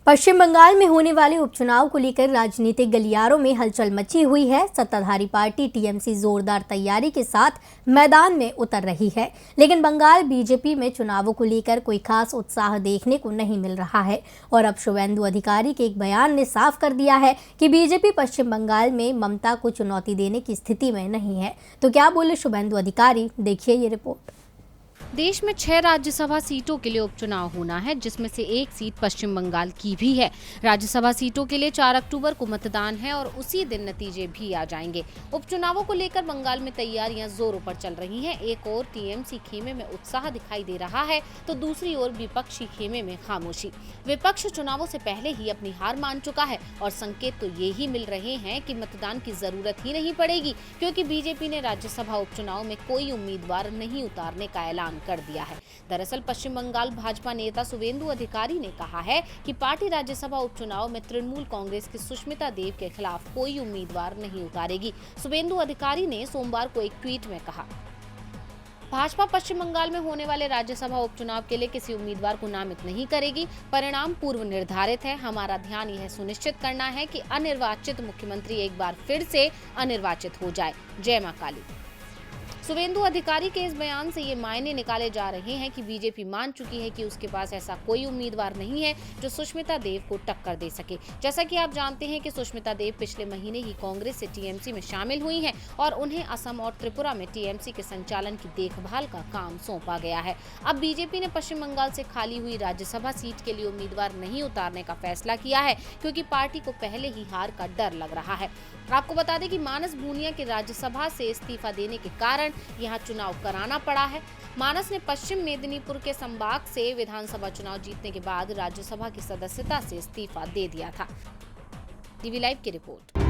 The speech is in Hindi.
पश्चिम बंगाल में होने वाले उपचुनाव को लेकर राजनीतिक गलियारों में हलचल मची हुई है। सत्ताधारी पार्टी टीएमसी जोरदार तैयारी के साथ मैदान में उतर रही है, लेकिन बंगाल बीजेपी में चुनावों को लेकर कोई खास उत्साह देखने को नहीं मिल रहा है। और अब शुभेंदु अधिकारी के एक बयान ने साफ कर दिया है कि बीजेपी पश्चिम बंगाल में ममता को चुनौती देने की स्थिति में नहीं है। तो क्या बोले शुभेंदु अधिकारी, देखिए ये रिपोर्ट। देश में 6 राज्यसभा सीटों के लिए उपचुनाव होना है, जिसमें से एक सीट पश्चिम बंगाल की भी है। राज्यसभा सीटों के लिए 4 अक्टूबर को मतदान है और उसी दिन नतीजे भी आ जाएंगे। उपचुनावों को लेकर बंगाल में तैयारियां जोरों पर चल रही हैं। एक ओर टीएमसी खेमे में उत्साह दिखाई दे रहा है, तो दूसरी ओर विपक्षी खेमे में खामोशी। विपक्ष चुनावों से पहले ही अपनी हार मान चुका है और संकेत तो ये ही मिल रहे हैं कि मतदान की जरूरत ही नहीं पड़ेगी, क्योंकि बीजेपी ने राज्यसभा उपचुनाव में कोई उम्मीदवार नहीं उतारने का ऐलान कर दिया है। दरअसल पश्चिम बंगाल भाजपा नेता शुभेंदु अधिकारी ने कहा है कि पार्टी राज्यसभा उपचुनाव में तृणमूल कांग्रेस की सुष्मिता देव के खिलाफ कोई उम्मीदवार नहीं उतारेगी। शुभेंदु अधिकारी ने सोमवार को एक ट्वीट में कहा, भाजपा पश्चिम बंगाल में होने वाले राज्यसभा उपचुनाव के लिए किसी उम्मीदवार को नामित नहीं करेगी। परिणाम पूर्व निर्धारित है। हमारा ध्यान यह सुनिश्चित करना है कि अनिर्वाचित मुख्यमंत्री एक बार फिर से अनिर्वाचित हो जाए। जय मां काली। शुभेंदु अधिकारी के इस बयान से ये मायने निकाले जा रहे हैं कि बीजेपी मान चुकी है कि उसके पास ऐसा कोई उम्मीदवार नहीं है जो सुष्मिता देव को टक्कर दे सके। जैसा कि आप जानते हैं कि सुष्मिता देव पिछले महीने ही कांग्रेस से टीएमसी में शामिल हुई हैं और उन्हें असम और त्रिपुरा में टीएमसी के संचालन की देखभाल का काम सौंपा गया है। अब बीजेपी ने पश्चिम बंगाल से खाली हुई राज्यसभा सीट के लिए उम्मीदवार नहीं उतारने का फैसला किया है, क्योंकि पार्टी को पहले ही हार का डर लग रहा है। आपको बता दें कि मानस भूनिया के राज्यसभा से इस्तीफा देने के कारण यहां चुनाव कराना पड़ा है। मानस ने पश्चिम मेदिनीपुर के संभाग से विधानसभा चुनाव जीतने के बाद राज्यसभा की सदस्यता से इस्तीफा दे दिया था। टीवी लाइव की रिपोर्ट।